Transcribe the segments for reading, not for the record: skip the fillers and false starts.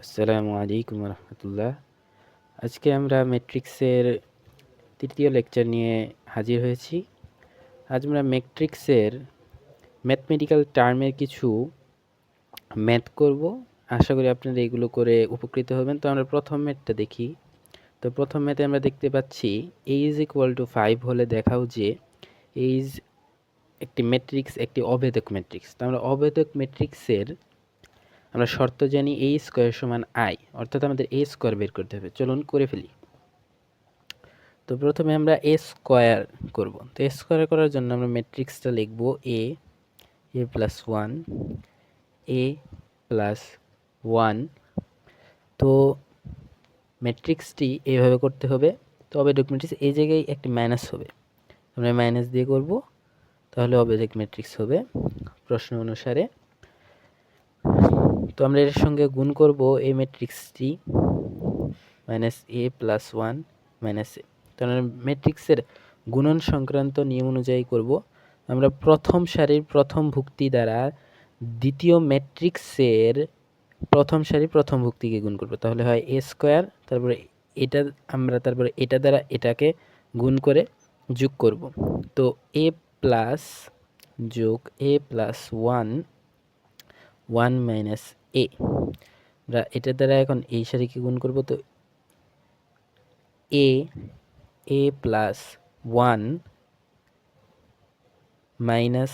আসসালামু আলাইকুম রহমতুল্লাহ। আজকে আমরা ম্যাট্রিক্সের তৃতীয় লেকচার নিয়ে হাজির হয়েছি। আজ আমরা ম্যাট্রিক্সের ম্যাথমেটিক্যাল টার্মের কিছু ম্যাথ করব। আশা করি আপনারা এগুলো করে উপকৃত হবেন। তো আমরা প্রথম ম্যাথটা দেখি। তো প্রথম ম্যাথে আমরা দেখতে পাচ্ছি a ইজ ইকুয়াল টু 5 হলে দেখাও যে a ইজ একটি ম্যাট্রিক্স, একটি অভেদক ম্যাট্রিক্স। তো আমরা অভেদক ম্যাট্রিক্সের আমরা শর্ত জানি a স্কোয়ার সমান i, অর্থাৎ আমাদের a স্কোয়ার বের করতে হবে। চলুন করে ফেলি। তো প্রথমে আমরা এ স্কোয়ার করব। তো এ স্কোয়ার করার জন্য আমরা ম্যাট্রিক্সটা লিখব এ প্লাস ওয়ান, এ প্লাস ওয়ান। তো ম্যাট্রিক্সটি এইভাবে করতে হবে। তো অবেদক ম্যাট্রিক্স এই জায়গায় একটি মাইনাস হবে, আমরা মাইনাস দিয়ে করব, তাহলে অবেদক ম্যাট্রিক্স হবে প্রশ্ন অনুসারে। তো আমরা এর সঙ্গে গুণ করব এই ম্যাট্রিক্সটি মাইনাস এ প্লাস ওয়ান মাইনাস এ। তো আমরা ম্যাট্রিক্সের গুণন সংক্রান্ত নিয়ম অনুযায়ী করব। আমরা প্রথম সারির প্রথম ভুক্তি দ্বারা দ্বিতীয় ম্যাট্রিক্সের প্রথম সারির প্রথম ভুক্তিকে গুণ করব, তাহলে হয় এ স্কোয়ার, তারপরে এটা আমরা তারপরে এটা দ্বারা এটাকে গুণ করে যোগ করব। তো এ প্লাস যোগ এ প্লাস ওয়ান, ওয়ান মাইনাস এ। আমরা এটা দ্বারা এখন এই সারিকে গুণ করব। তো এ প্লাস ওয়ান মাইনাস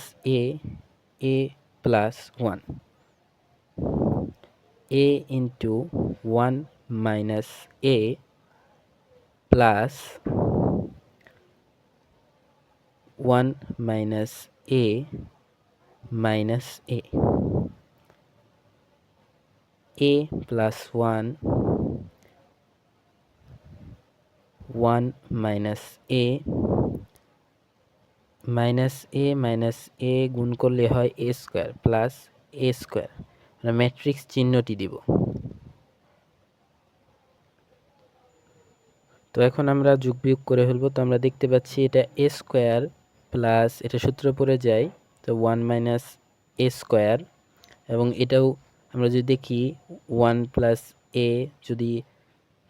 এ প্লাস ওয়ান, এ ইন্টু ওয়ান মাইনাস এ প্লাস ওয়ান মাইনাস এ মাইনাস এ প্লাস ওয়ান, ওয়ান মাইনাস এ মাইনাস এ গুণ করলে হয় এ স্কোয়ার প্লাস এ স্কোয়ার। আমরা ম্যাট্রিক্স চিহ্নটি দিব। তো এখন আমরা যোগ বিয়োগ করে ফেলবো। তো আমরা দেখতে পাচ্ছি এটা এ স্কোয়ার প্লাস এটা সূত্র পড়ে যায়, তো ওয়ান মাইনাস এ স্কোয়ার, এবং এটাও আমরা যদি দেখি ওয়ান প্লাস এ, যদি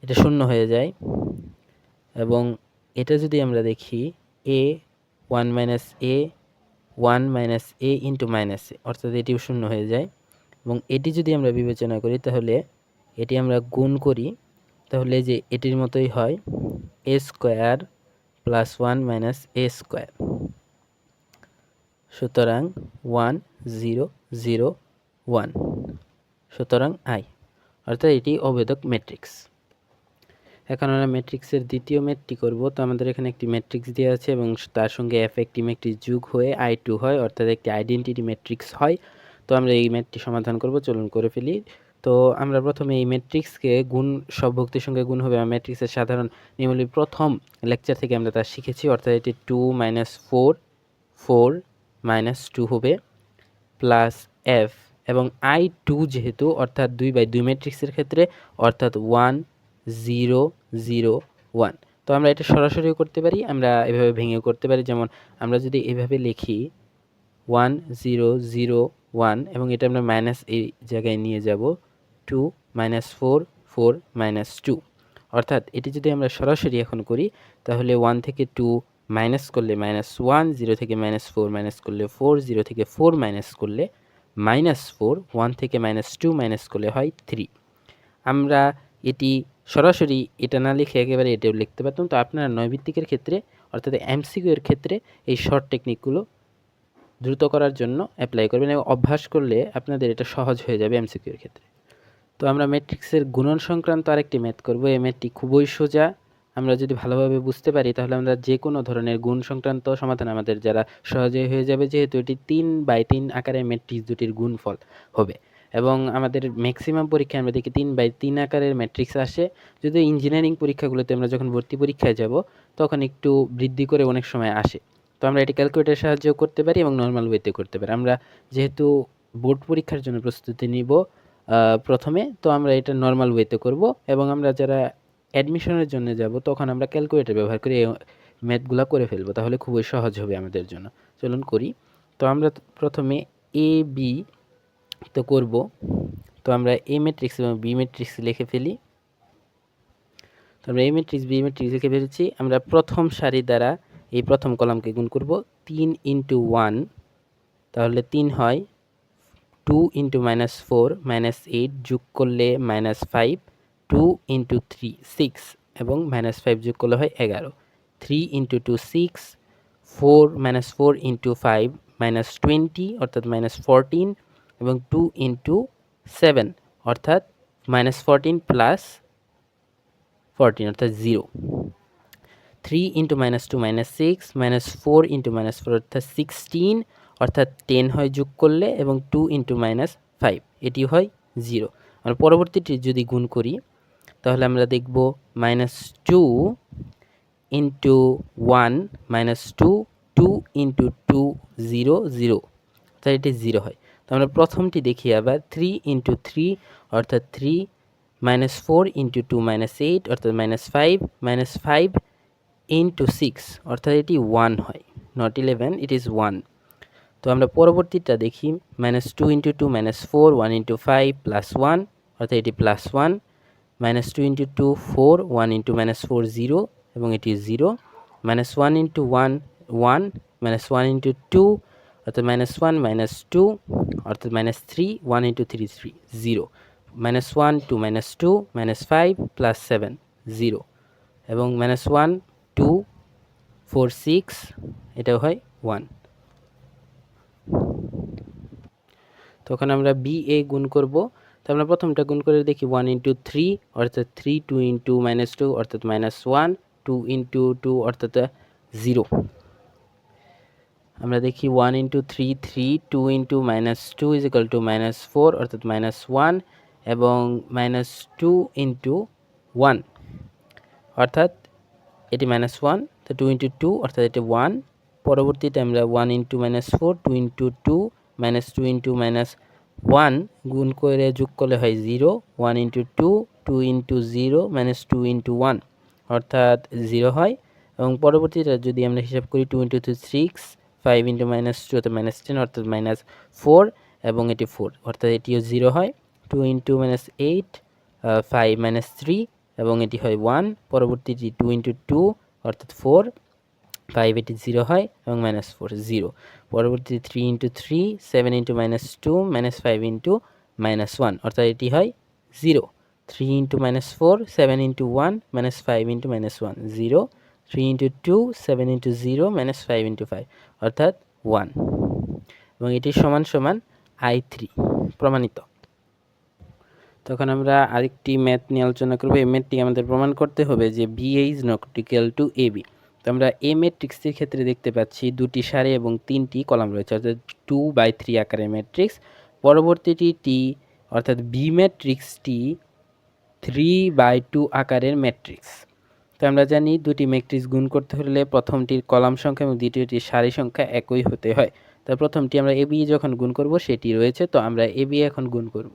এটা শূন্য হয়ে যায়, এবং এটা যদি আমরা দেখি এ ওয়ান মাইনাস এ ইন্টু মাইনাস এ, অর্থাৎ এটিও শূন্য হয়ে যায়। এবং এটি যদি আমরা বিবেচনা করি তাহলে এটি আমরা গুণ করি, তাহলে যে এটির মতোই হয় এ স্কোয়ার প্লাস ওয়ান মাইনাস এ স্কোয়ার। সুতরাং 1 0 0 1, সুতরাং আই, অর্থাৎ এটি অভেদক ম্যাট্রিক্স। এখন আমরা ম্যাট্রিক্সের দ্বিতীয় ম্যাথটি করব। তো আমাদের এখানে একটি ম্যাট্রিক্স দেওয়া আছে এবং তার সঙ্গে এফ একটি ম্যাট্রিক্স যোগ হয়ে I2 হয়, অর্থাৎ একটি আইডেন্টিটি ম্যাট্রিক্স হয়। তো আমরা এই ম্যাথটি সমাধান করব, চলুন করে ফেলি। তো আমরা প্রথমে এই ম্যাট্রিক্সকে গুণ, সব ভুক্তির সঙ্গে গুণ হবে। ম্যাট্রিক্সের সাধারণ নিয়মাবলী প্রথম লেকচার থেকে আমরা তা শিখেছি, অর্থাৎ এটি 2 মাইনাস 4 4 মাইনাস 2 হবে প্লাস এফ, এবং I2 যেহেতু, অর্থাৎ 2/2 ম্যাট্রিক্সের ক্ষেত্রে, অর্থাৎ 1 0 0 1। তো আমরা এটা সরাসরিও করতে পারি, আমরা এভাবে ভেঙেও করতে পারি। যেমন আমরা যদি এভাবে লিখি 1 0 0 1, এবং এটা আমরা মাইনাস এই জায়গায় নিয়ে যাব 2 মাইনাস 4 4 মাইনাস 2, অর্থাৎ এটি যদি আমরা সরাসরি এখন করি তাহলে 1 থেকে 2 মাইনাস করলে মাইনাস 1, 0 থেকে মাইনাস 4 মাইনাস করলে 4, 0 থেকে 4 মাইনাস করলে মাইনাস 4, 1 থেকে মাইনাস 2 মাইনাস করলে হয় 3। আমরা এটি সরাসরি এটা না লিখে একেবারে এটাও লিখতে পারতাম। তো আপনারা নৈবিত্তিকের ক্ষেত্রে, অর্থাৎ এমসিকিউ এর ক্ষেত্রে এই শর্ট টেকনিকগুলো দ্রুত করার জন্য অ্যাপ্লাই করবেন, এবং অভ্যাস করলে আপনাদের এটা সহজ হয়ে যাবে এমসিকিউ এর ক্ষেত্রে। তো আমরা ম্যাট্রিক্সের গুণন সংক্রান্ত আরেকটি ম্যাথ করব। এই ম্যাথটি খুবই সোজা, আমরা যদি ভালোভাবে বুঝতে পারি তাহলে আমরা যে কোনো ধরনের গুণ সংক্রান্ত সমাধান আমাদের যারা সহজেই হয়ে যাবে, যেহেতু এটি 3/3 আকারের ম্যাট্রিক্স দুটির গুণফল হবে। এবং আমাদের ম্যাক্সিমাম পরীক্ষায় আমরা দেখি 3/3 আকারের ম্যাট্রিক্স আসে। যদি ইঞ্জিনিয়ারিং পরীক্ষাগুলোতে আমরা যখন ভর্তি পরীক্ষায় যাব তখন একটু বৃদ্ধি করে অনেক সময় আসে। তো আমরা এটি ক্যালকুলেটরের সাহায্যেও করতে পারি এবং নর্মাল ওয়েতে করতে পারি। আমরা যেহেতু বোর্ড পরীক্ষার জন্য প্রস্তুতি নিব প্রথমে, তো আমরা এটা নর্মাল ওয়েতে করব, এবং আমরা যারা অ্যাডমিশনের জন্য যাব তখন আমরা ক্যালকুলেটর ব্যবহার করে এই ম্যাথগুলো করে ফেলবো, তাহলে খুবই সহজ হবে আমাদের জন্য। চলুন করি। তো আমরা প্রথমে এ বি তো করব, তো আমরা এ ম্যাট্রিক্স এবং বি ম্যাট্রিক্স লিখে ফেলি। তো আমরা এ ম্যাট্রিক্স বি ম্যাট্রিক্স লিখে ফেলেছি। আমরা প্রথম সারি দ্বারা এই প্রথম কলামকে গুণ করব 3 × 1, তাহলে 3 হয়, 2 × -4 -8 যোগ করলে -5, 2 × 3 6 এবং -5 যোগ করলে হয় 11, 3 × 2 6, 4 -4 × 5 -20 অর্থাৎ -14 এবং 2 × 7 অর্থাৎ -14 + 14 অর্থাৎ 0, 3 × -2 -6, -4 × -4 অর্থাৎ 16 অর্থাৎ 10 হয় যোগ করলে এবং 2 × -5 এটি হয় 0। আমরা পরবর্তীটি যদি গুণ করি তাহলে আমরা দেখব -2 × 1 -2, 2 × 2 0 0, তাই এটি 0 হয়। তো আমরা প্রথমটি দেখি আবার 3 × 3 অর্থাৎ 3, -4 × 2 -8 অর্থাৎ -5, -5 × 6 অর্থাৎ এটি 1 হয়, নট 11, ইট ইজ 1। তো আমরা পরবর্তীটা দেখি -2 × 2 -4, 1 × 5 +1 অর্থাৎ এটি +1, -2 × 2 4, 1 × -4 0 এবং এটি 0, -1 × 1 1, -1 × 2 অর্থাৎ -1 -2 অর্থাৎ -3, 1 × 3 3 0, -1 2 -2 -5 +7 0 এবং -1 2 4 6 এটাও হয় 1। তখন আমরা বি এ গুণ করব। তো আমরা প্রথমটা গুণ করে দেখি 1 × 3 অর্থাৎ 3, 2 × -2 অর্থাৎ -1, 2 × 2 অর্থাৎ 0। আমরা দেখি 1 × 3 3, 2 × -2 = -4 অর্থাৎ -1 এবং -2 × 1 অর্থাৎ এটি -1, তো 2 × 2 অর্থাৎ এটি 1। পরবর্তীতে আমরা 1 × -4, 2 × 2 -2 × -1 গুণ করে যোগ করলে হয় 0, 1 × 2, 2 × 0 -2 × 1 অর্থাৎ 0 হয় এবং পরবর্তীতে যদি আমরা হিসাব করি 2 × 2 6, 5 × -2 অর্থাৎ -10 অর্থাৎ -4 এবং এটি 4 অর্থাৎ এটিও 0 হয়, 2 × -8 5 -3 এবং এটি হয় 1। পরবর্তীটি 2 × 2 অর্থাৎ 4, 5 এটি 0 হয় এবং -4 0। পরবর্তী 3 × 3 7 × -2 -5 × -1 অর্থাৎ এটি হয় 0, 3 × -4 7 × 1 -5 × -1 0, 3 × 2 7 × 0 -5 × 5 অর্থাৎ 1 এবং এটি সমান সমান I3 প্রমাণিত। তখন আমরা আরেকটি ম্যাথ নিয়ে আলোচনা করব। এই ম্যাথটি আমাদের প্রমাণ করতে হবে যে BA is not equal to AB। তো আমরা এ ম্যাট্রিক্সের ক্ষেত্রে দেখতে পাচ্ছি দুটি সারি এবং 3টি কলাম রয়েছে অর্থাৎ 2/3 আকারের ম্যাট্রিক্স। পরবর্তীটি টি অর্থাৎ বি ম্যাট্রিক্সটি 3/2 আকারের ম্যাট্রিক্স। তো আমরা জানি দুটি ম্যাট্রিক্স গুণ করতে হলে প্রথমটির কলাম সংখ্যা এবং দ্বিতীয়টির সারি সংখ্যা একই হতে হয়। তো প্রথমটি আমরা এবি যখন গুণ করব সেটি রয়েছে, তো আমরা এবি এখন গুণ করব।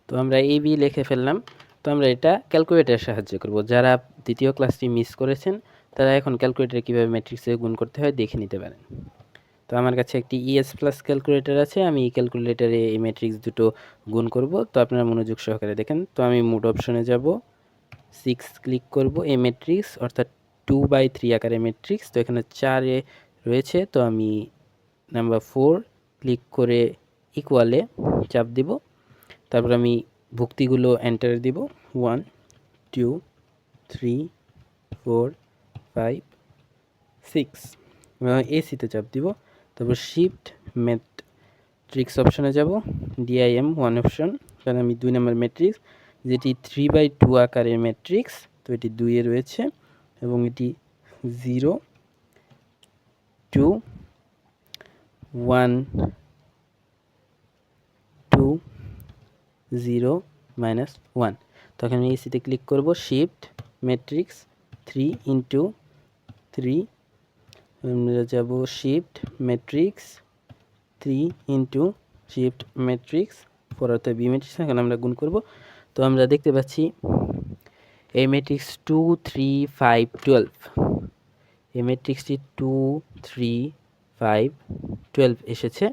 তো আমরা এবি লিখে ফেললাম। তো আমরা এটা ক্যালকুলেটরের সাহায্যে করব। যারা দ্বিতীয় ক্লাসটি মিস করেছেন তারা এখন ক্যালকুলেটরে কীভাবে ম্যাট্রিক্সে গুণ করতে হয় দেখে নিতে পারেন। তো আমার কাছে একটি ES প্লাস ক্যালকুলেটর আছে, আমি এই ক্যালকুলেটরে এই ম্যাট্রিক্স দুটো গুণ করব। তো আপনারা মনোযোগ সহকারে দেখেন। তো আমি মোড অপশনে যাব, 6 ক্লিক করব, এই ম্যাট্রিক্স অর্থাৎ 2/3 আকারের ম্যাট্রিক্স। তো এখানে 4 রয়েছে, তো আমি নাম্বার 4 ক্লিক করে ইকুয়ালে চাপ দিব। তারপর আমি ভুক্তিগুলো এন্টার দিব, 1 2 3 4 5 6 এসিতে চাপ দিব। তারপর শিফট ম্যাট্রিক্স অপশনে যাব, DIM 1 অপশন, কারণ আমি 2 নম্বর ম্যাট্রিক্স যেটি 3/2 আকারের ম্যাট্রিক্স। তো এটি 2 রয়েছে এবং এটি 0 2 1 2 0 -1। তখন আমি এসিতে ক্লিক করব, শিফট ম্যাট্রিক্স 3 × 3, আমরা যাব শিফট ম্যাট্রিক্স 3 × শিফট ম্যাট্রিক্স 4 অর্থাৎ বি ম্যাট্রিক্স। এখন আমরা গুণ করব। তো আমরা দেখতে পাচ্ছি এই ম্যাট্রিক্স 2 3 5 12, এই ম্যাট্রিক্সটি 2 3 5 12 এসেছে।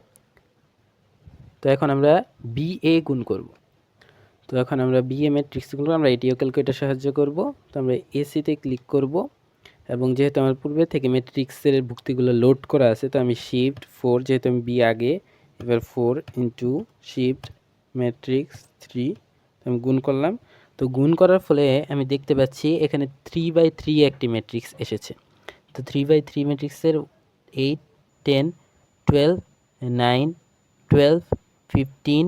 তো এখন আমরা BA গুণ করব। তো এখন আমরা BA ম্যাট্রিক্স গুণ আমরা এটিও ক্যালকুলেটর সাহায্য করব। তো আমরা এসিতে ক্লিক করব এবং যেহেতু আমার পূর্বে থেকে ম্যাট্রিক্সের ভুক্তিগুলো লোড করা আছে, তো আমি শিফট 4, যেহেতু আমি বি আগে, এবার 4 ইন্টু শিফট ম্যাট্রিক্স 3 আমি গুণ করলাম। তো গুণ করার ফলে আমি দেখতে পাচ্ছি এখানে 3/3 একটি ম্যাট্রিক্স এসেছে। তো 3/3 ম্যাট্রিক্সের 8, 10, 12, 9, 12, 15,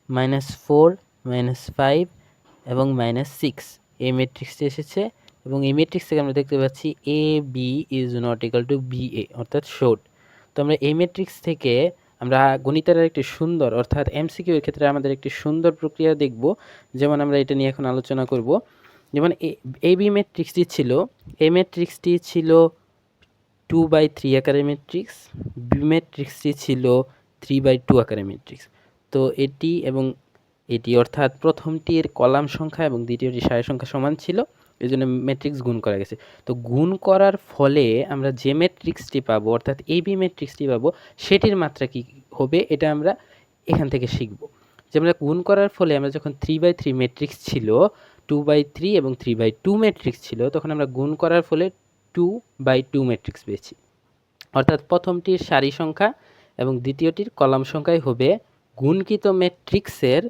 -4, -5 এবং -6 এই ম্যাট্রিক্সটি এসেছে। এবং এই ম্যাট্রিক্স থেকে আমরা দেখতে পাচ্ছি A B is not equal to BA, অর্থাৎ শর্ট। তো আমরা এই ম্যাট্রিক্স থেকে আমরা গণিতের একটি সুন্দর, অর্থাৎ MCQ এর ক্ষেত্রে আমাদের একটি সুন্দর প্রক্রিয়া দেখব। যেমন আমরা এটা নিয়ে এখন আলোচনা করব। যেমন AB ম্যাট্রিক্সটি ছিল, এই ম্যাট্রিক্সটি ছিল 2/3 আকারের ম্যাট্রিক্স, বি ম্যাট্রিক্সটি ছিল 3/2 আকারের ম্যাট্রিক্স। তো এটি এবং এটি, অর্থাৎ প্রথমটির কলাম সংখ্যা এবং দ্বিতীয়টির সারি সংখ্যা সমান ছিল, এই জন্য ম্যাট্রিক্স গুণ করা গেছে। তো গুণ করার ফলে আমরা যে ম্যাট্রিক্সটি পাবো, অর্থাৎ AB ম্যাট্রিক্সটি পাবো, সেটির মাত্রা কী হবে এটা আমরা এখান থেকে শিখব। যেমন গুণ করার ফলে আমরা যখন 3/3 ম্যাট্রিক্স ছিল, 2/3 এবং 3/2 ম্যাট্রিক্স ছিল, তখন আমরা গুণ করার ফলে 2/2 ম্যাট্রিক্স পেয়েছি। অর্থাৎ প্রথমটির সারি সংখ্যা এবং দ্বিতীয়টির কলাম সংখ্যাই হবে গুণকৃত ম্যাট্রিক্সের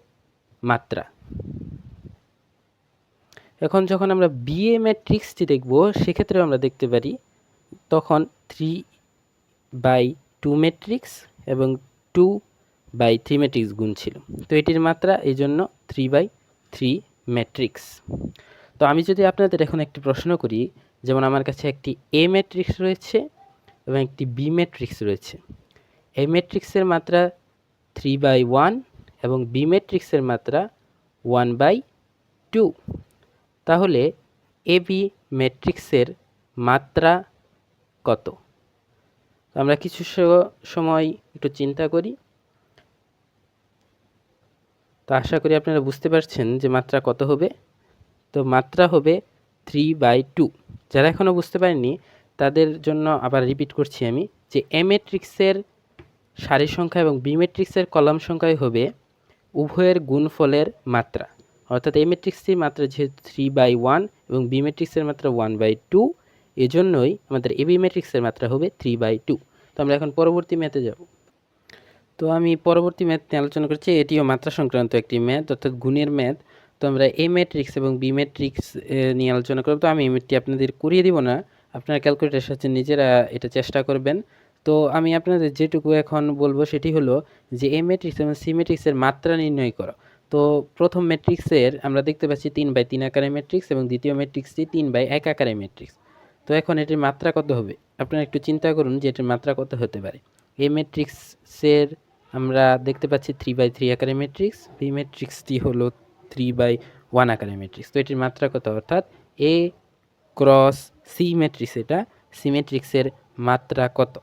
মাত্রা। এখন যখন আমরা BA ম্যাট্রিক্সটি দেখব, সেক্ষেত্রেও আমরা দেখতে পারি তখন 3/2 ম্যাট্রিক্স এবং 2/3 ম্যাট্রিক্স গুণ ছিল। তো এটির মাত্রা এই জন্য 3/3 ম্যাট্রিক্স। তো আমি যদি আপনাদের এখন একটি প্রশ্ন করি, যেমন আমার কাছে একটি A ম্যাট্রিক্স রয়েছে এবং একটি B ম্যাট্রিক্স রয়েছে। A ম্যাট্রিক্সের মাত্রা 3/1 এবং B ম্যাট্রিক্সের মাত্রা 1/2। তাহলে AB ম্যাট্রিক্সের মাত্রা কত? আমরা কিছু সময় একটু চিন্তা করি। তো আশা করি আপনারা বুঝতে পারছেন যে মাত্রা কত হবে। তো মাত্রা হবে 3/2। যারা এখনও বুঝতে পারেননি তাদের জন্য আবার রিপিট করছি আমি, যে A ম্যাট্রিক্সের সারি সংখ্যা এবং B ম্যাট্রিক্সের কলাম সংখ্যাই হবে উভয়ের গুণফলের মাত্রা। অর্থাৎ A ম্যাট্রিক্সটির মাত্রা যেহেতু 3/1 এবং B ম্যাট্রিক্সের মাত্রা 1/2, এজন্যই আমাদের AB ম্যাট্রিক্সের মাত্রা হবে 3/2। তো আমরা এখন পরবর্তী ম্যাথে যাব। তো আমি পরবর্তী ম্যাথ নিয়ে আলোচনা করছি। এটিও মাত্রা সংক্রান্ত একটি ম্যাথ, অর্থাৎ গুণের ম্যাথ। তো আমরা A ম্যাট্রিক্স এবং B ম্যাট্রিক্স নিয়ে আলোচনা করব। তো আমি এই ম্যাথটি আপনাদের করিয়ে দিব না, আপনারা ক্যালকুলেটরের সাহায্যে নিজেরা এটা চেষ্টা করবেন। তো আমি আপনাদের যেটুকু এখন বলবো সেটি হলো যে A ম্যাট্রিক্স এবং C ম্যাট্রিক্সের মাত্রা নির্ণয় করো। তো প্রথম ম্যাট্রিক্সের আমরা দেখতে পাচ্ছি 3/3 আকারের ম্যাট্রিক্স এবং দ্বিতীয় ম্যাট্রিক্সটি 3/1 আকারের ম্যাট্রিক্স। তো এখন এটির মাত্রা কত হবে? আপনারা একটু চিন্তা করুন যে এটির মাত্রা কত হতে পারে। A ম্যাট্রিক্সের আমরা দেখতে পাচ্ছি 3/3 আকারের ম্যাট্রিক্স, বি ম্যাট্রিক্সটি হলো 3/1 আকারের ম্যাট্রিক্স। তো এটির মাত্রা কত? অর্থাৎ A ক্রস C ম্যাট্রিক্স, এটা C ম্যাট্রিক্সের মাত্রা কত?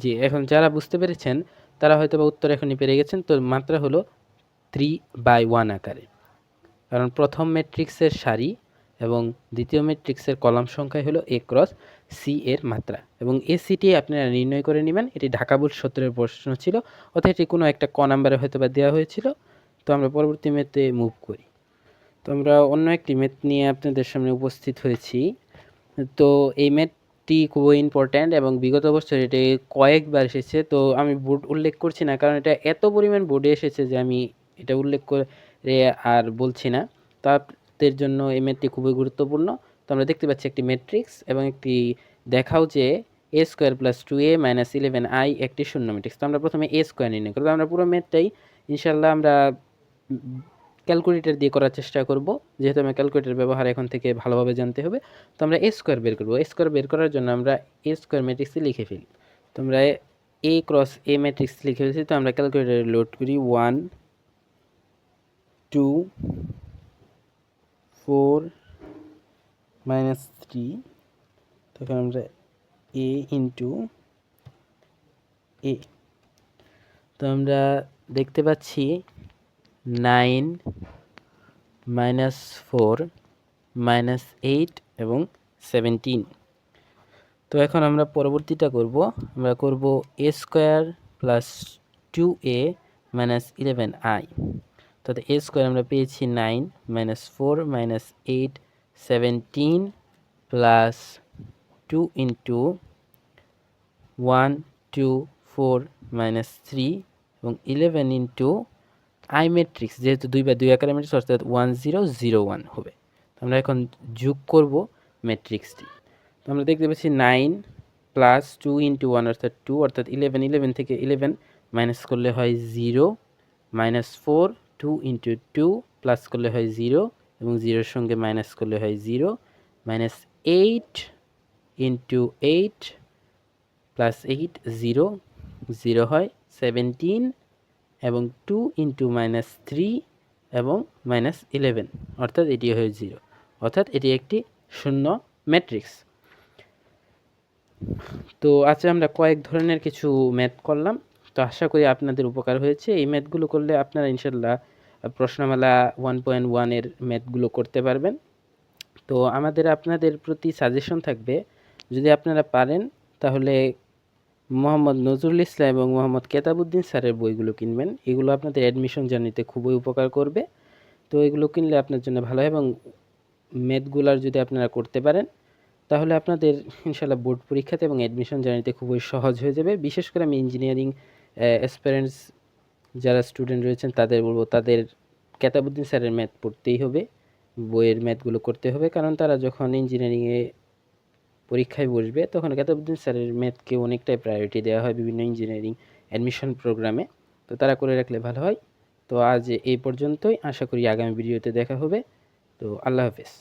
জি, এখন যারা বুঝতে পেরেছেন তারা হয়তো বা উত্তর এখনই পেরে গেছেন। তো মাত্রা হলো 3/1 আকারে, কারণ প্রথম ম্যাট্রিক্সের সারি এবং দ্বিতীয় ম্যাট্রিক্সের কলাম সংখ্যাই হলো A ক্রস C এর মাত্রা। এবং এসিটি আপনারা নির্ণয় করে নেবেন। এটি ঢাকা বোর্ড 17-এর প্রশ্ন ছিল, অর্থাৎ এটি কোনো একটা ক নাম্বারে হয়তো বা দেওয়া হয়েছিল। তো আমরা পরবর্তী ম্যাথে মুভ করি। তো আমরা অন্য একটি ম্যাথ নিয়ে আপনাদের সামনে উপস্থিত হয়েছি। তো এই ম্যাথটি খুবই ইম্পর্ট্যান্ট এবং বিগত বছর এটি কয়েকবার এসেছে। তো আমি বোর্ড উল্লেখ করছি না, কারণ এটা এত পরিমাণ বোর্ডে এসেছে যে আমি এটা উল্লেখ করে আর বলছি না। তাদের জন্য এই ম্যাথটি খুবই গুরুত্বপূর্ণ। তো আমরা দেখতে পাচ্ছি একটি ম্যাট্রিক্স এবং একটি দেখাও যে A² + 2A - 11I একটি শূন্য ম্যাট্রিক্স। তো আমরা প্রথমে A² নির্ণয় করব। আমরা পুরো ম্যাথটাই ইনশাল্লাহ আমরা ক্যালকুলেটর দিয়ে করার চেষ্টা করব, যেহেতু আমার ক্যালকুলেটর ব্যবহার এখন থেকে ভালোভাবে জানতে হবে। তো আমরা A² বের করব। A² বের করার জন্য আমরা A² ম্যাট্রিক্সে লিখে ফেলি। তো আমরা A ক্রস A ম্যাট্রিক্স লিখে ফেলেছি। তো আমরা ক্যালকুলেটরে লোড করি 1 2 4 -3, তখন আমরা A ইন্টু A। তো আমরা দেখতে পাচ্ছি 9 -4 -8 এবং 17। তো এখন আমরা পরবর্তীটা করব। আমরা করব A² plus 2a minus 11i, তাতে a স্কোয়ার আমরা পেয়েছি 9 minus 4 minus 8 17 plus 2 into 1 2 4 minus 3 এবং 11 ইন্টু আই ম্যাট্রিক্স, যেহেতু 2 বাই 2 আকারে ম্যাট্রিক্স অর্থাৎ 1001 হবে। আমরা এখন যোগ করব ম্যাট্রিক্সটি। তো আমরা দেখতে পাচ্ছি 9 প্লাস 2 ইন্টু 1 অর্থাৎ 2, অর্থাৎ 11 থেকে 11 মাইনাস করলে হয় 0, মাইনাস 4 2 ইন্টু 2 প্লাস করলে হয় 0 এবং 0-এর সঙ্গে মাইনাস করলে হয় 0, মাইনাস 8 ইন্টু 8 প্লাস 8 0 0 হয় 17 এবং 2 ইন্টু মাইনাস 3 এবং মাইনাস 11, অর্থাৎ এটি হয় 0, অর্থাৎ এটি একটি শূন্য ম্যাট্রিক্স। তো আজকে আমরা কয়েক ধরনের কিছু ম্যাথ করলাম, তো আশা করি আপনাদের উপকার হয়েছে। এই ম্যাথগুলো করলে আপনারা ইনশাল্লাহ প্রশ্নমালা 1.1 এর ম্যাথগুলো করতে পারবেন। তো আমাদের আপনাদের প্রতি সাজেশন থাকবে, যদি আপনারা পারেন তাহলে মোহাম্মদ নজরুল ইসলাম এবং মোহাম্মদ কেতাবউদ্দিন স্যারের বইগুলো কিনবেন। এগুলো আপনাদের অ্যাডমিশন জার্নিতে খুবই উপকার করবে। তো এগুলো কিনলে আপনার জন্য ভালো হয় এবং ম্যাথগুলার যদি আপনারা করতে পারেন তাহলে আপনাদের ইনশাল্লাহ বোর্ড পরীক্ষাতে এবং অ্যাডমিশন জার্নিতে খুবই সহজ হয়ে যাবে। বিশেষ করে আমি ইঞ্জিনিয়ারিং অ্যাসপিরেন্টস যারা স্টুডেন্ট রয়েছেন তাদের বলবো, তাদের কেতাবউদ্দিন স্যারের ম্যাথ পড়তেই হবে, বইয়ের ম্যাথগুলো করতে হবে, কারণ তারা যখন ইঞ্জিনিয়ারিংয়ে পরীক্ষায় বসবে তখন কেতাবউদ্দিন স্যারের ম্যাথকে অনেকটাই প্রায়োরিটি দেওয়া হয় বিভিন্ন ইঞ্জিনিয়ারিং অ্যাডমিশন প্রোগ্রামে, তো তারা করে রাখলে ভালো হয়। তো আজ এই পর্যন্তই, আশা করি আগামী ভিডিওতে দেখা হবে। তো আল্লাহ হাফেজ।